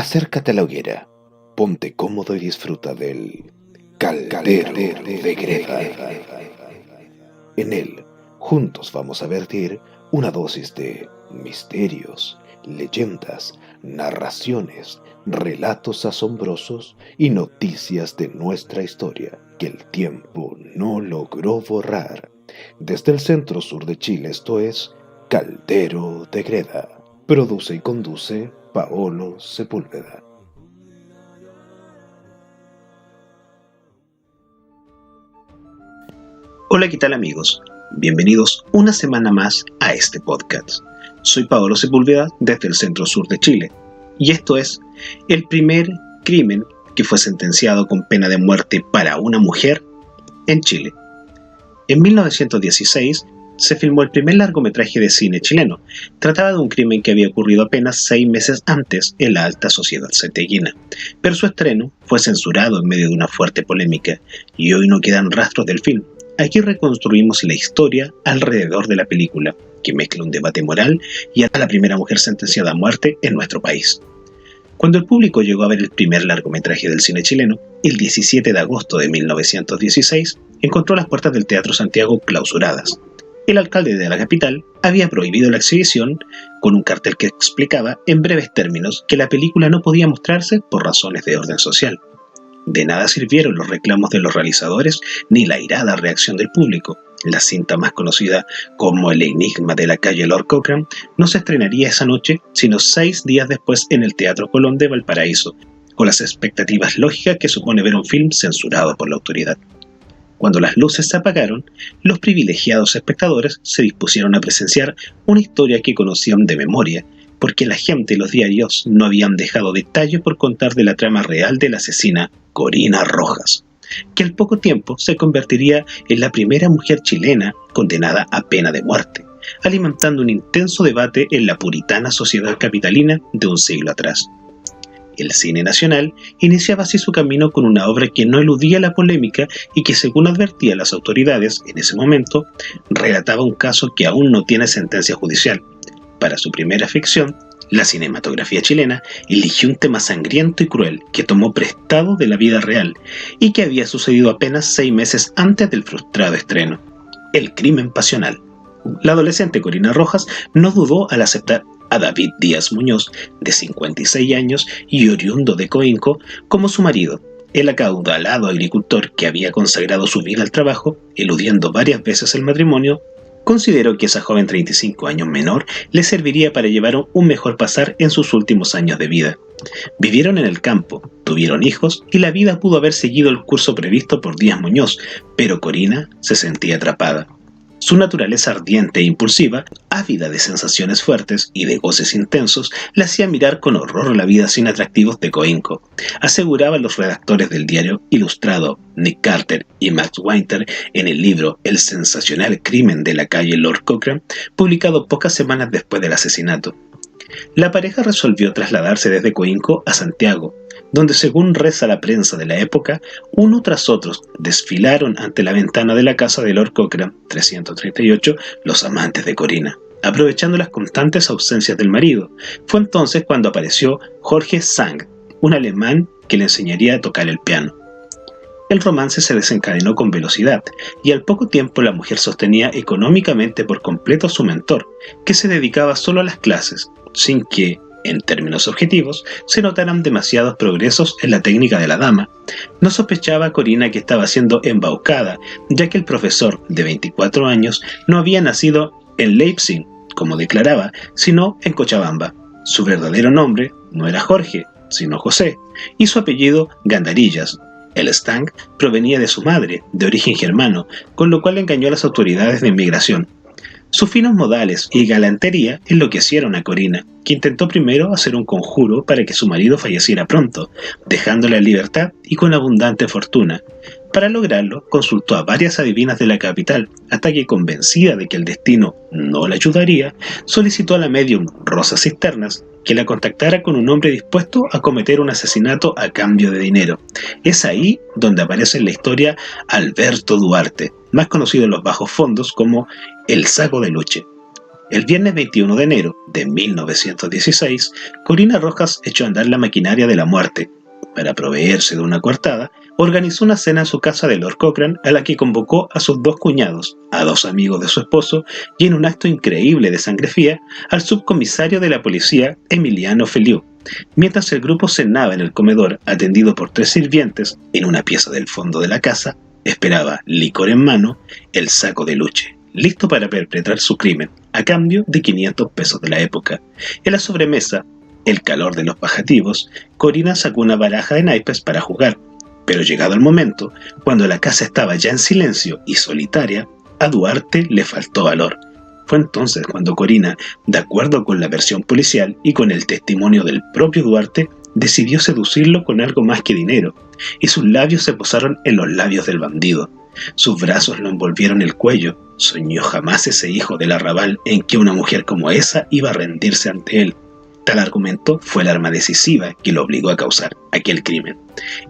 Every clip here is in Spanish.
Acércate a la hoguera, ponte cómodo y disfruta del Caldero de Greda. En él, juntos vamos a vertir una dosis de misterios, leyendas, narraciones, relatos asombrosos y noticias de nuestra historia que el tiempo no logró borrar. Desde el centro sur de Chile, esto es Caldero de Greda. Produce y conduce Paolo Sepúlveda. Hola, ¿qué tal amigos? Bienvenidos una semana más a este podcast. Soy Paolo Sepúlveda desde el centro sur de Chile y esto es el primer crimen que fue sentenciado con pena de muerte para una mujer en Chile. En 1916 se filmó el primer largometraje de cine chileno. Trataba de un crimen que había ocurrido apenas 6 meses antes en la alta sociedad santiaguina, pero su estreno fue censurado en medio de una fuerte polémica y hoy no quedan rastros del film. Aquí reconstruimos la historia alrededor de la película, que mezcla un debate moral y a la primera mujer sentenciada a muerte en nuestro país. Cuando el público llegó a ver el primer largometraje del cine chileno, el 17 de agosto de 1916, encontró las puertas del Teatro Santiago clausuradas. El alcalde de la capital había prohibido la exhibición con un cartel que explicaba en breves términos que la película no podía mostrarse por razones de orden social. De nada sirvieron los reclamos de los realizadores ni la airada reacción del público. La cinta más conocida como El enigma de la calle Lord Cochrane no se estrenaría esa noche, sino 6 días después en el Teatro Colón de Valparaíso, con las expectativas lógicas que supone ver un film censurado por la autoridad. Cuando las luces se apagaron, los privilegiados espectadores se dispusieron a presenciar una historia que conocían de memoria, porque la gente y los diarios no habían dejado detalle por contar de la trama real de la asesina Corina Rojas, que al poco tiempo se convertiría en la primera mujer chilena condenada a pena de muerte, alimentando un intenso debate en la puritana sociedad capitalina de un siglo atrás. El cine nacional iniciaba así su camino con una obra que no eludía la polémica y que, según advertían las autoridades en ese momento, relataba un caso que aún no tiene sentencia judicial. Para su primera ficción, la cinematografía chilena eligió un tema sangriento y cruel que tomó prestado de la vida real y que había sucedido apenas 6 meses antes del frustrado estreno: el crimen pasional. La adolescente Corina Rojas no dudó al aceptar a David Díaz Muñoz, de 56 años y oriundo de Coinco, como su marido. El acaudalado agricultor, que había consagrado su vida al trabajo, eludiendo varias veces el matrimonio, consideró que esa joven 35 años menor le serviría para llevar un mejor pasar en sus últimos años de vida. Vivieron en el campo, tuvieron hijos y la vida pudo haber seguido el curso previsto por Díaz Muñoz, pero Corina se sentía atrapada. Su naturaleza ardiente e impulsiva, ávida de sensaciones fuertes y de goces intensos, la hacía mirar con horror la vida sin atractivos de Coinco, aseguraban los redactores del diario ilustrado Nick Carter y Max Winter en el libro El sensacional crimen de la calle Lord Cochrane, publicado pocas semanas después del asesinato. La pareja resolvió trasladarse desde Coinco a Santiago, donde, según reza la prensa de la época, uno tras otro desfilaron ante la ventana de la casa de Lord Cochrane 338 los amantes de Corina, aprovechando las constantes ausencias del marido. Fue entonces cuando apareció Jorge Sang, un alemán que le enseñaría a tocar el piano. El romance se desencadenó con velocidad y al poco tiempo la mujer sostenía económicamente por completo a su mentor, que se dedicaba solo a las clases, sin que, en términos objetivos, se notaran demasiados progresos en la técnica de la dama. No sospechaba Corina que estaba siendo embaucada, ya que el profesor, de 24 años, no había nacido en Leipzig, como declaraba, sino en Cochabamba. Su verdadero nombre no era Jorge, sino José, y su apellido Gandarillas. El Stang provenía de su madre, de origen germano, con lo cual engañó a las autoridades de inmigración. Sus finos modales y galantería enloquecieron a Corina, que intentó primero hacer un conjuro para que su marido falleciera pronto, dejándola en libertad y con abundante fortuna. Para lograrlo, consultó a varias adivinas de la capital, hasta que, convencida de que el destino no la ayudaría, solicitó a la médium Rosa Cisternas que la contactara con un hombre dispuesto a cometer un asesinato a cambio de dinero. Es ahí donde aparece en la historia Alberto Duarte, más conocido en los bajos fondos como el Saco de Luche. El viernes 21 de enero de 1916, Corina Rojas echó a andar la maquinaria de la muerte. Para proveerse de una coartada, organizó una cena en su casa de Lord Cochrane a la que convocó a sus dos cuñados, a dos amigos de su esposo y, en un acto increíble de sangre fría, al subcomisario de la policía Emiliano Feliu. Mientras el grupo cenaba en el comedor, atendido por 3 sirvientes, en una pieza del fondo de la casa, esperaba, licor en mano, el saco de Luche, listo para perpetrar su crimen, a cambio de 500 pesos de la época. En la sobremesa, el calor de los bajativos, Corina sacó una baraja de naipes para jugar, pero llegado el momento, cuando la casa estaba ya en silencio y solitaria, a Duarte le faltó valor. Fue entonces cuando Corina, de acuerdo con la versión policial y con el testimonio del propio Duarte, decidió seducirlo con algo más que dinero, y sus labios se posaron en los labios del bandido. Sus brazos lo envolvieron el cuello. Soñó jamás ese hijo del arrabal en que una mujer como esa iba a rendirse ante él. Tal argumento fue el arma decisiva que lo obligó a causar aquel crimen.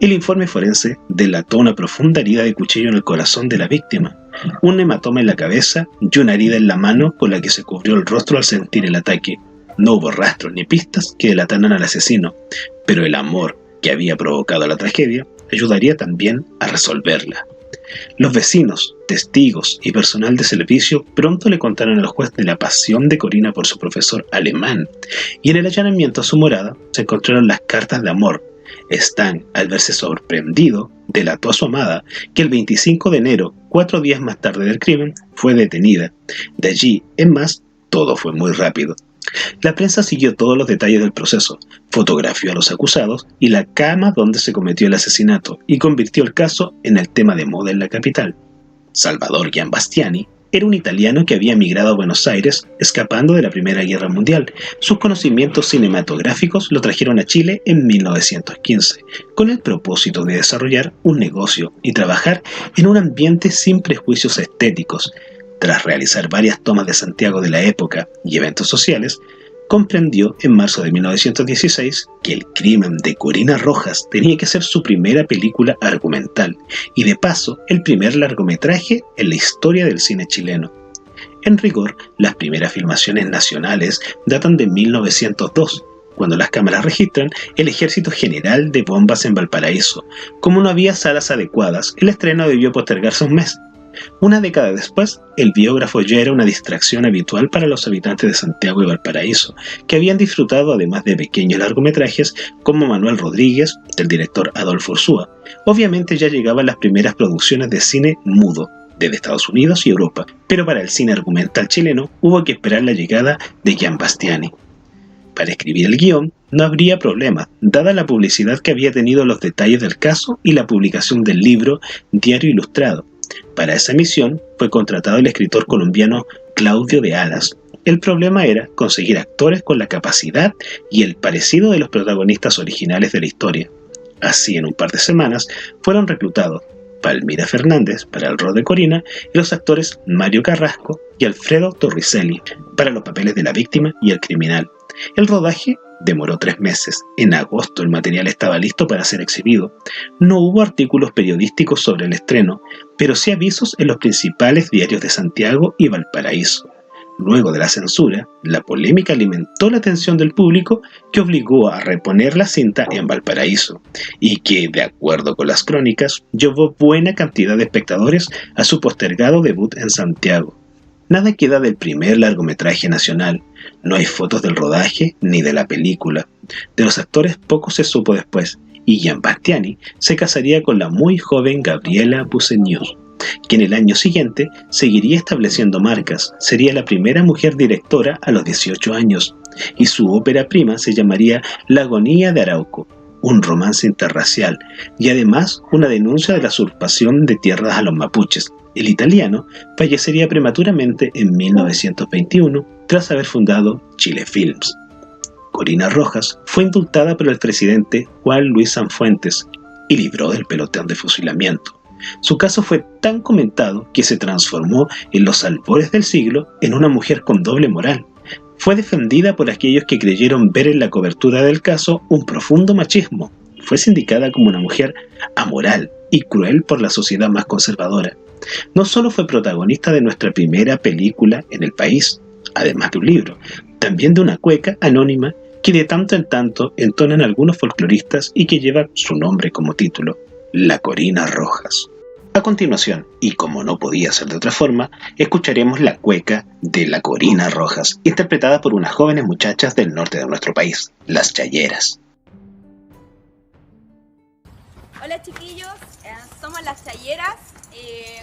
El informe forense delató una profunda herida de cuchillo en el corazón de la víctima, un hematoma en la cabeza y una herida en la mano con la que se cubrió el rostro al sentir el ataque. No hubo rastros ni pistas que delataran al asesino, pero el amor que había provocado la tragedia ayudaría también a resolverla. Los vecinos, testigos y personal de servicio pronto le contaron al juez de la pasión de Corina por su profesor alemán, y en el allanamiento a su morada se encontraron las cartas de amor. Stan, al verse sorprendido, delató a su amada que el 25 de enero, 4 días más tarde del crimen, fue detenida. De allí en más, todo fue muy rápido. La prensa siguió todos los detalles del proceso, fotografió a los acusados y la cama donde se cometió el asesinato y convirtió el caso en el tema de moda en la capital. Salvador Giambastiani era un italiano que había emigrado a Buenos Aires escapando de la Primera Guerra Mundial. Sus conocimientos cinematográficos lo trajeron a Chile en 1915, con el propósito de desarrollar un negocio y trabajar en un ambiente sin prejuicios estéticos. Tras realizar varias tomas de Santiago de la época y eventos sociales, comprendió en marzo de 1916 que El crimen de Corina Rojas tenía que ser su primera película argumental y, de paso, el primer largometraje en la historia del cine chileno. En rigor, las primeras filmaciones nacionales datan de 1902, cuando las cámaras registran el ejército general de bombas en Valparaíso. Como no había salas adecuadas, el estreno debió postergarse un mes. Una década después, el biógrafo ya era una distracción habitual para los habitantes de Santiago y Valparaíso, que habían disfrutado, además de pequeños largometrajes, como Manuel Rodríguez, del director Adolfo Ursúa. Obviamente ya llegaban las primeras producciones de cine mudo, desde Estados Unidos y Europa, pero para el cine argumental chileno hubo que esperar la llegada de Giambastiani. Para escribir el guión no habría problema, dada la publicidad que había tenido los detalles del caso y la publicación del libro Diario Ilustrado. Para esa misión fue contratado el escritor colombiano Claudio de Alas. El problema era conseguir actores con la capacidad y el parecido de los protagonistas originales de la historia. Así, en un par de semanas, fueron reclutados Palmira Fernández para el rol de Corina y los actores Mario Carrasco y Alfredo Torricelli para los papeles de la víctima y el criminal. El rodaje demoró 3 meses. En agosto el material estaba listo para ser exhibido. No hubo artículos periodísticos sobre el estreno, pero sí avisos en los principales diarios de Santiago y Valparaíso. Luego de la censura, la polémica alimentó la atención del público, que obligó a reponer la cinta en Valparaíso y que, de acuerdo con las crónicas, llevó buena cantidad de espectadores a su postergado debut en Santiago. Nada queda del primer largometraje nacional. No hay fotos del rodaje ni de la película. De los actores poco se supo después, y Giambastiani se casaría con la muy joven Gabriela Buceñuz, que en el año siguiente seguiría estableciendo marcas. Sería la primera mujer directora a los 18 años, y su ópera prima se llamaría La agonía de Arauco, un romance interracial, y además una denuncia de la usurpación de tierras a los mapuches. El italiano fallecería prematuramente en 1921 tras haber fundado Chile Films. Corina Rojas fue indultada por el presidente Juan Luis Sanfuentes y libró del pelotón de fusilamiento. Su caso fue tan comentado que se transformó en los albores del siglo en una mujer con doble moral. Fue defendida por aquellos que creyeron ver en la cobertura del caso un profundo machismo. Fue sindicada como una mujer amoral y cruel por la sociedad más conservadora. No solo fue protagonista de nuestra primera película en el país, además de un libro, también de una cueca anónima que de tanto en tanto entonan algunos folcloristas y que lleva su nombre como título, La Corina Rojas. A continuación, y como no podía ser de otra forma, escucharemos la cueca de La Corina Rojas, interpretada por unas jóvenes muchachas del norte de nuestro país, las Chayeras. Hola chiquillos, somos las Chayeras.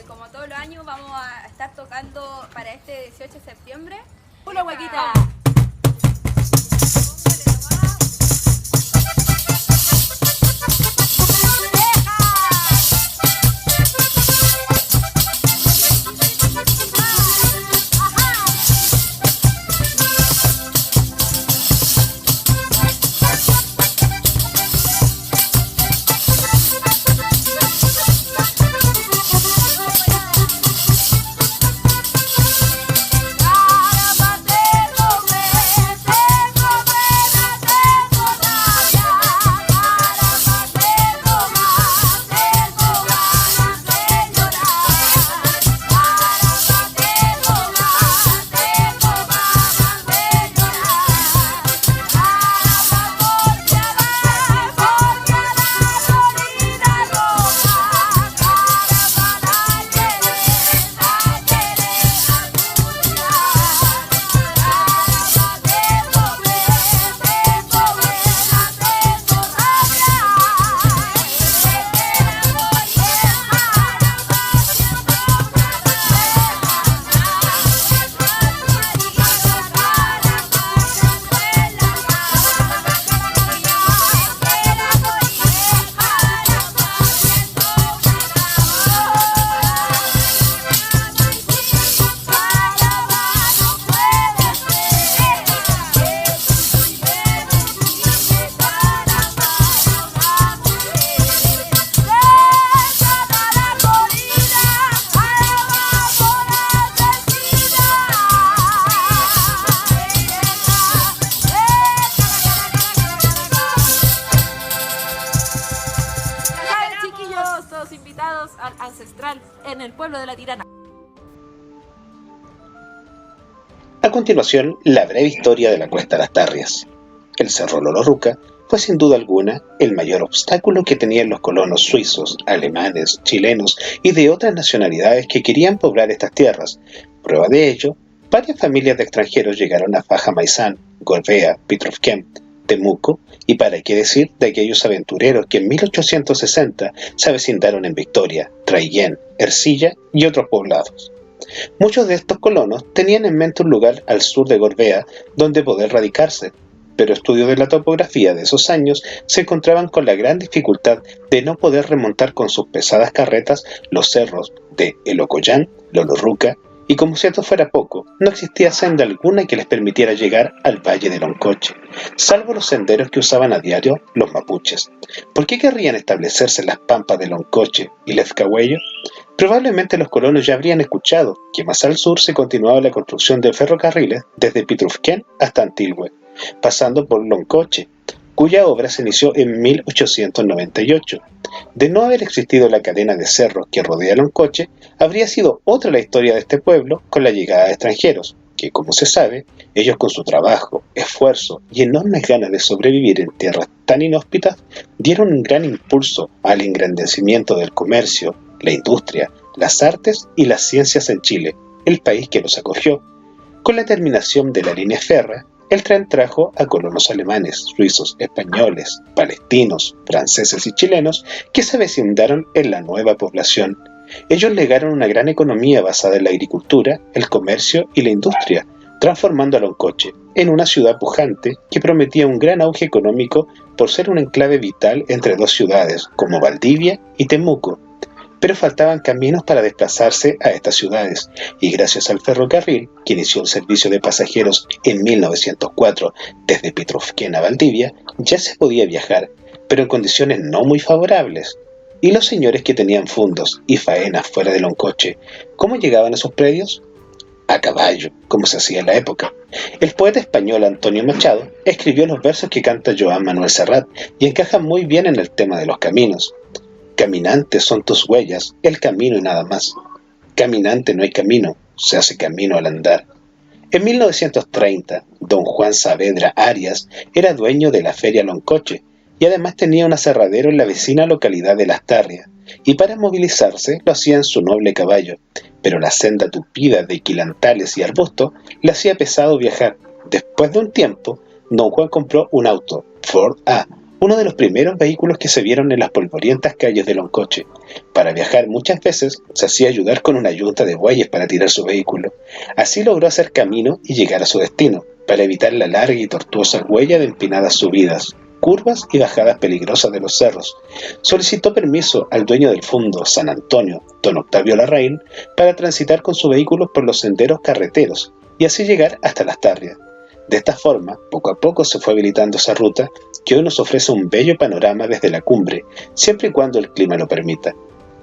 Como todos los años vamos a estar tocando para este 18 de septiembre. ¡Hola huequita! Invitados al ancestral en el pueblo de La Tirana. A continuación, la breve historia de la Cuesta Las Tarrias. El Cerro Lolorruca fue sin duda alguna el mayor obstáculo que tenían los colonos suizos, alemanes, chilenos y de otras nacionalidades que querían poblar estas tierras. Prueba de ello, varias familias de extranjeros llegaron a Faja Maizán, Gorbea, Pitrovkem, Temuco, y para qué decir de aquellos aventureros que en 1860 se avecindaron en Victoria, Traillén, Ercilla y otros poblados. Muchos de estos colonos tenían en mente un lugar al sur de Gorbea donde poder radicarse, pero estudios de la topografía de esos años se encontraban con la gran dificultad de no poder remontar con sus pesadas carretas los cerros de El Ocollán, Lolorruca, y como si esto fuera poco, no existía senda alguna que les permitiera llegar al valle de Loncoche, salvo los senderos que usaban a diario los mapuches. ¿Por qué querrían establecerse en las pampas de Loncoche y Lefcahuello? Probablemente los colonos ya habrían escuchado que más al sur se continuaba la construcción de ferrocarriles desde Pitrovkem hasta Antilhue, pasando por Loncoche, cuya obra se inició en 1898. De no haber existido la cadena de cerros que rodea Loncoche, habría sido otra la historia de este pueblo con la llegada de extranjeros, que como se sabe, ellos con su trabajo, esfuerzo y enormes ganas de sobrevivir en tierras tan inhóspitas, dieron un gran impulso al engrandecimiento del comercio, la industria, las artes y las ciencias en Chile, el país que los acogió. Con la terminación de la línea férrea, el tren trajo a colonos alemanes, suizos, españoles, palestinos, franceses y chilenos que se avecindaron en la nueva población. Ellos legaron una gran economía basada en la agricultura, el comercio y la industria, transformando a Loncoche en una ciudad pujante que prometía un gran auge económico por ser un enclave vital entre dos ciudades como Valdivia y Temuco. Pero faltaban caminos para desplazarse a estas ciudades, y gracias al ferrocarril, que inició el servicio de pasajeros en 1904 desde Pitrovkem a Valdivia, ya se podía viajar, pero en condiciones no muy favorables. Y los señores que tenían fundos y faenas fuera de Loncoche, ¿cómo llegaban a esos predios? A caballo, como se hacía en la época. El poeta español Antonio Machado escribió los versos que canta Joan Manuel Serrat y encajan muy bien en el tema de los caminos. Caminantes son tus huellas, el camino y nada más. Caminante no hay camino, se hace camino al andar. En 1930, don Juan Saavedra Arias era dueño de la Feria Loncoche y además tenía un aserradero en la vecina localidad de Lastarria, y para movilizarse lo hacía en su noble caballo, pero la senda tupida de quilantales y arbustos le hacía pesado viajar. Después de un tiempo, don Juan compró un auto, Ford A, uno de los primeros vehículos que se vieron en las polvorientas calles de Loncoche. Para viajar muchas veces se hacía ayudar con una yunta de bueyes para tirar su vehículo. Así logró hacer camino y llegar a su destino, para evitar la larga y tortuosa huella de empinadas subidas, curvas y bajadas peligrosas de los cerros. Solicitó permiso al dueño del fondo San Antonio, don Octavio Larraín, para transitar con su vehículo por los senderos carreteros y así llegar hasta Lastarria. De esta forma, poco a poco se fue habilitando esa ruta que hoy nos ofrece un bello panorama desde la cumbre, siempre y cuando el clima lo permita.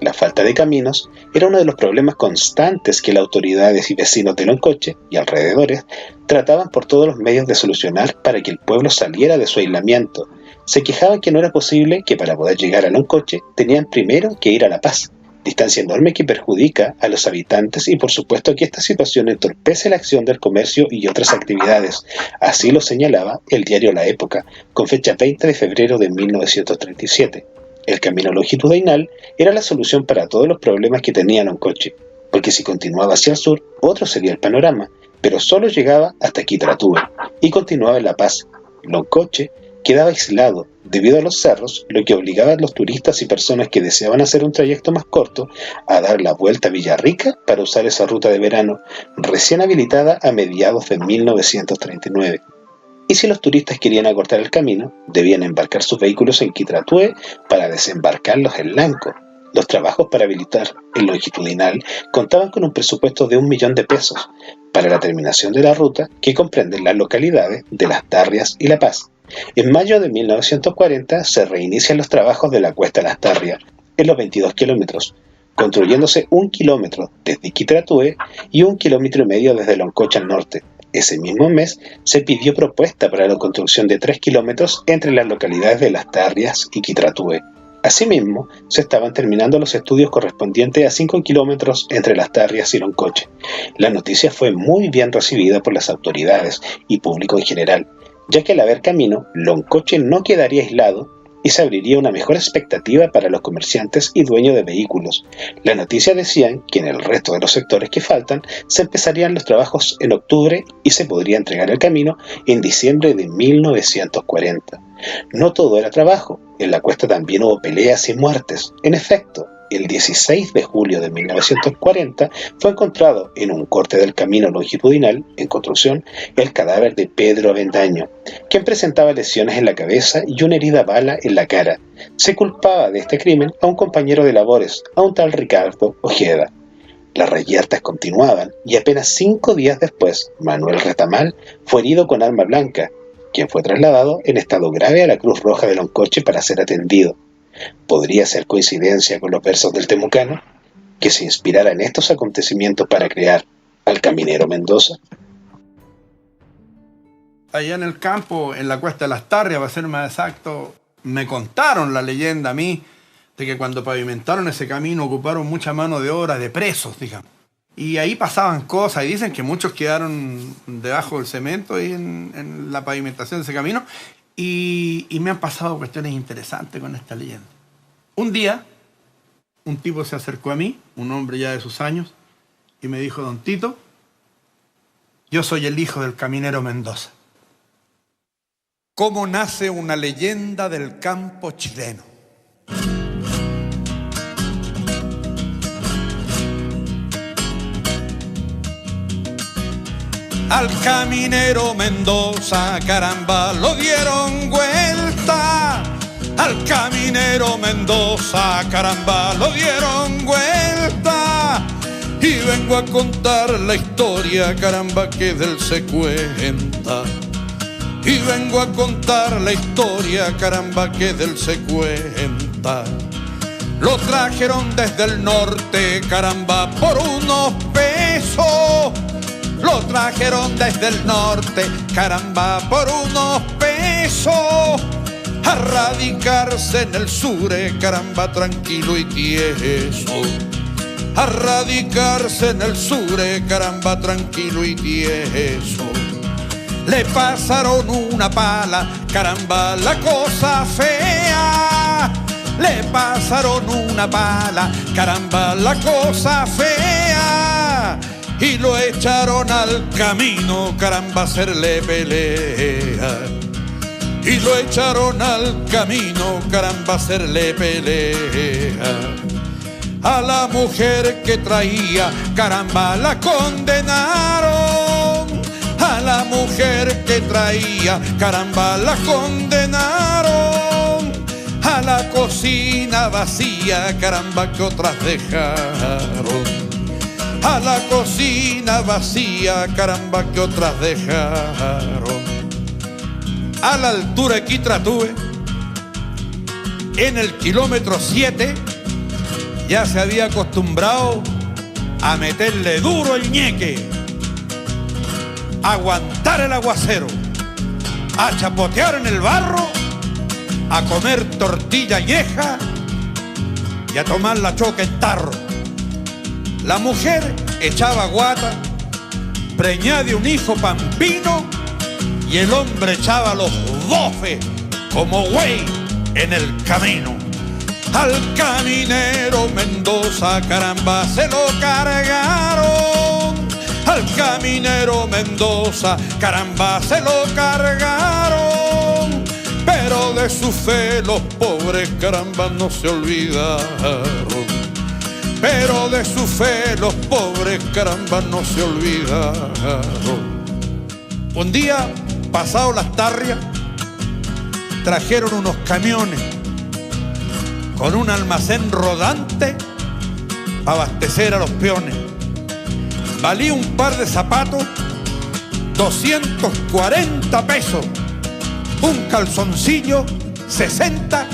La falta de caminos era uno de los problemas constantes que las autoridades y vecinos de Loncoche y alrededores trataban por todos los medios de solucionar para que el pueblo saliera de su aislamiento. Se quejaban que no era posible, que para poder llegar a Loncoche tenían primero que ir a La Paz, distancia enorme que perjudica a los habitantes, y por supuesto que esta situación entorpece la acción del comercio y otras actividades. Así lo señalaba el diario La Época, con fecha 20 de febrero de 1937. El camino longitudinal era la solución para todos los problemas que tenía Loncoche, porque si continuaba hacia el sur, otro sería el panorama, pero solo llegaba hasta Quitratúe y continuaba en La Paz. Loncoche quedaba aislado debido a los cerros, lo que obligaba a los turistas y personas que deseaban hacer un trayecto más corto a dar la vuelta a Villarrica para usar esa ruta de verano, recién habilitada a mediados de 1939. Y si los turistas querían acortar el camino, debían embarcar sus vehículos en Quitratúe para desembarcarlos en Lanco. Los trabajos para habilitar el longitudinal contaban con un presupuesto de 1 millón de pesos para la terminación de la ruta, que comprende las localidades de Las Tarrias y La Paz. En mayo de 1940 se reinician los trabajos de la Cuesta Lastarria, en los 22 kilómetros, construyéndose 1 kilómetro desde Quitratúe y 1,5 kilómetros desde Loncoche al norte. Ese mismo mes se pidió propuesta para la construcción de 3 kilómetros entre las localidades de Las Tarrias y Quitratúe. Asimismo, se estaban terminando los estudios correspondientes a 5 kilómetros entre Las Tarrias y Loncoche. La noticia fue muy bien recibida por las autoridades y público en general, ya que al haber camino, Loncoche no quedaría aislado y se abriría una mejor expectativa para los comerciantes y dueños de vehículos. Las noticias decían que en el resto de los sectores que faltan se empezarían los trabajos en octubre y se podría entregar el camino en diciembre de 1940. No todo era trabajo, en la cuesta también hubo peleas y muertes. En efecto, el 16 de julio de 1940 fue encontrado en un corte del camino longitudinal en construcción el cadáver de Pedro Avendaño, quien presentaba lesiones en la cabeza y una herida bala en la cara. Se culpaba de este crimen a un compañero de labores, a un tal Ricardo Ojeda. Las reyertas continuaban y apenas 5 días después, Manuel Retamal fue herido con arma blanca, quien fue trasladado en estado grave a la Cruz Roja de Loncoche para ser atendido. ¿Podría ser coincidencia con los versos del Temucano, que se inspirara en estos acontecimientos para crear al Caminero Mendoza? Allá en el campo, en la Cuesta de Las Tarrias, para ser más exacto, me contaron la leyenda a mí de que cuando pavimentaron ese camino ocuparon mucha mano de obra de presos, digamos. Y ahí pasaban cosas, y dicen que muchos quedaron debajo del cemento y en la pavimentación de ese camino. Y me han pasado cuestiones interesantes con esta leyenda. Un día, un tipo se acercó a mí, un hombre ya de sus años, y me dijo: Don Tito, yo soy el hijo del Caminero Mendoza. ¿Cómo nace una leyenda del campo chileno? Al Caminero Mendoza, caramba, lo dieron vuelta. Al Caminero Mendoza, caramba, lo dieron vuelta. Y vengo a contar la historia, caramba, que del se cuenta. Y vengo a contar la historia, caramba, que del se cuenta. Lo trajeron desde el norte, caramba, por unos pesos. Lo trajeron desde el norte, caramba, por unos pesos, a radicarse en el sur, caramba, tranquilo y tieso. a radicarse en el Sure, caramba, tranquilo y tieso. Le pasaron una pala, caramba, la cosa fea. Le pasaron una pala, caramba, la cosa fea. Y lo echaron al camino, caramba, a hacerle pelea. Y lo echaron al camino, caramba, a hacerle pelea. A la mujer que traía, caramba, la condenaron. A la mujer que traía, caramba, la condenaron. A la cocina vacía, caramba, que otras dejaron. A la cocina vacía, caramba, que otras dejaron. A la altura de Quitratúe, en el kilómetro 7, ya se había acostumbrado a meterle duro el ñeque, a aguantar el aguacero, a chapotear en el barro, a comer tortilla añeja y a tomar la choca en tarro. La mujer echaba guata, preñada de un hijo pampino, y el hombre echaba los bofes como güey en el camino. Al caminero Mendoza, caramba, se lo cargaron. Al caminero Mendoza, caramba, se lo cargaron. Pero de su fe los pobres, caramba, no se olvidaron. Pero de su fe los pobres, caramba, no se olvidaron. Un día, pasado las tarrias, trajeron unos camiones con un almacén rodante para abastecer a los peones. Valía un par de zapatos 240 pesos, un calzoncillo 60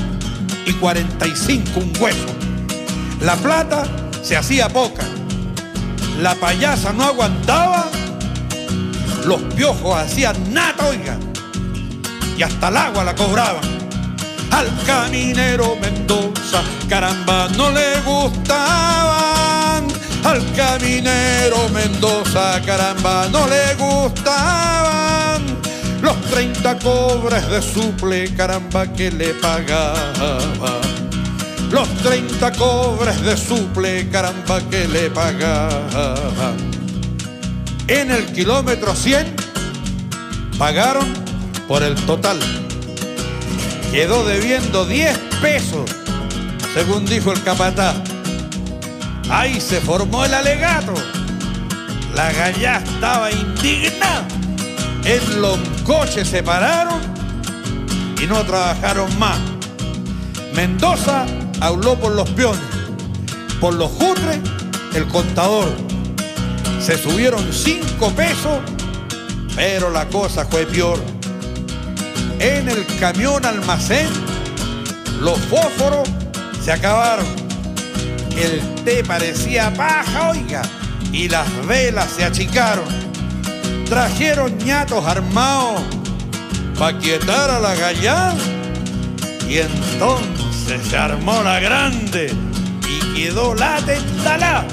y 45 un hueso. La plata se hacía poca, la payasa no aguantaba, los piojos hacían nata, oiga, y hasta el agua la cobraban. Al caminero Mendoza, caramba, no le gustaban. Al caminero Mendoza, caramba, no le gustaban los 30 cobres de suple, caramba, que le pagaban. Los 30 cobres de suple, caramba, que le pagaban. En el kilómetro 100 pagaron por el total. Quedó debiendo 10 pesos, según dijo el capataz. Ahí se formó el alegato. La gallá estaba indignada. En los coches se pararon y no trabajaron más. Mendoza habló por los peones, por los jutres, el contador. Se subieron 5 pesos, pero la cosa fue peor. En el camión almacén, los fósforos se acabaron. El té parecía paja, oiga, y las velas se achicaron. Trajeron ñatos armados pa' quietar a la gallá, y entonces se armó la grande y quedó la tentalá.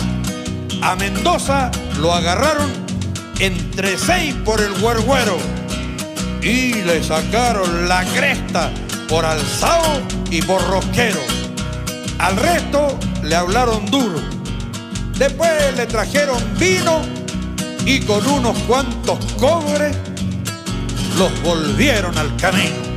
A Mendoza lo agarraron entre 6 por el güergüero y le sacaron la cresta por alzado y por rosquero. Al resto le hablaron duro. Después le trajeron vino y con unos cuantos cobres los volvieron al camino.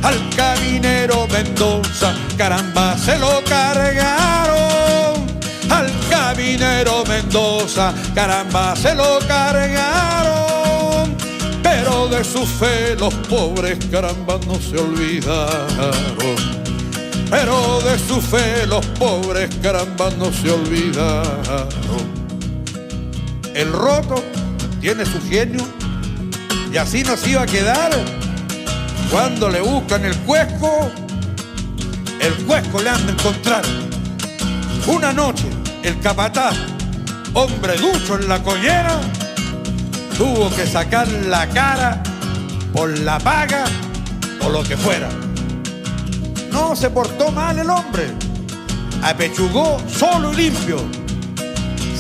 Al caminero Mendoza, caramba, se lo cargaron. Al caminero Mendoza, caramba, se lo cargaron. Pero de su fe los pobres, caramba, no se olvidaron. Pero de su fe los pobres, caramba, no se olvidaron. El roto tiene su genio y así nos iba a quedar. Cuando le buscan el cuesco le han de encontrar. Una noche el capataz, hombre ducho en la collera, tuvo que sacar la cara por la paga o lo que fuera. No se portó mal el hombre, apechugó solo y limpio,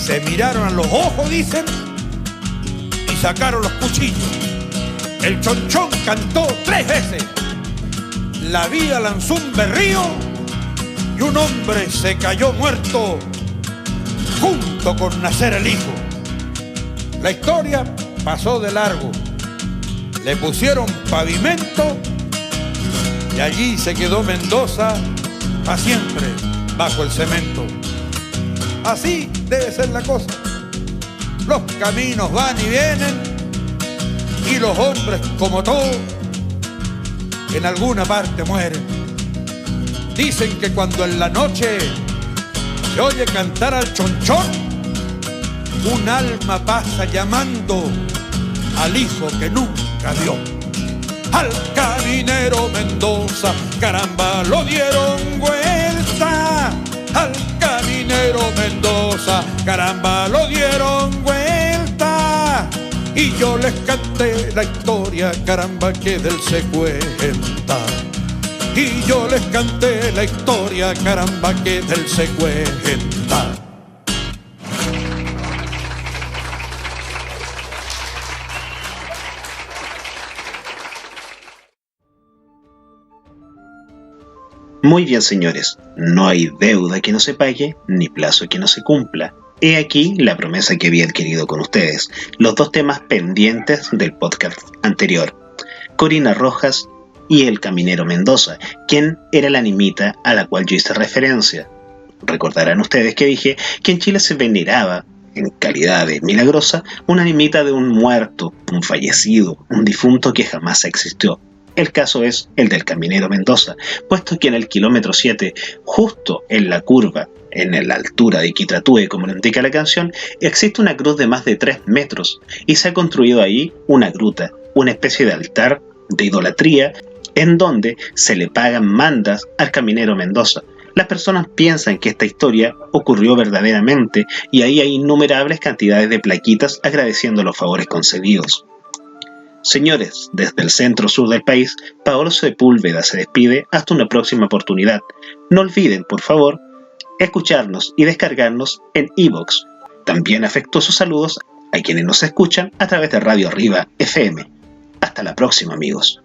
Se miraron a los ojos, dicen, y sacaron los cuchillos. El chonchón cantó 3 veces. La vida lanzó un berrío y un hombre se cayó muerto junto con nacer el hijo. La historia pasó de largo. Le pusieron pavimento y allí se quedó Mendoza para siempre bajo el cemento. Así debe ser la cosa. Los caminos van y vienen y los hombres, como todos, en alguna parte mueren. Dicen que cuando en la noche se oye cantar al chonchón, un alma pasa llamando al hijo que nunca dio. Al caminero Mendoza, caramba, lo dieron vuelta. Al caminero Mendoza, caramba, lo dieron vuelta. Y yo les canté la historia, caramba, que de él se cuenta. Y yo les canté la historia, caramba, que de él se cuenta. Muy bien, señores, no hay deuda que no se pague, ni plazo que no se cumpla. He aquí la promesa que había adquirido con ustedes, los 2 temas pendientes del podcast anterior, Corina Rojas y el caminero Mendoza, quien era la animita a la cual yo hice referencia. Recordarán ustedes que dije que en Chile se veneraba, en calidad de milagrosa, una animita de un muerto, un fallecido, un difunto que jamás existió. El caso es el del caminero Mendoza, puesto que en el kilómetro 7, justo en la curva, en la altura de Iquitatúe, como lo indica la canción, existe una cruz de más de 3 metros y se ha construido ahí una gruta, una especie de altar de idolatría en donde se le pagan mandas al caminero Mendoza. Las personas piensan que esta historia ocurrió verdaderamente y ahí hay innumerables cantidades de plaquitas agradeciendo los favores concedidos. Señores, desde el centro sur del país, Paolo Sepúlveda se despide hasta una próxima oportunidad. No olviden, por favor, escucharnos y descargarnos en iVoox. También afectuosos saludos a quienes nos escuchan a través de Radio Arriba FM. Hasta la próxima, amigos.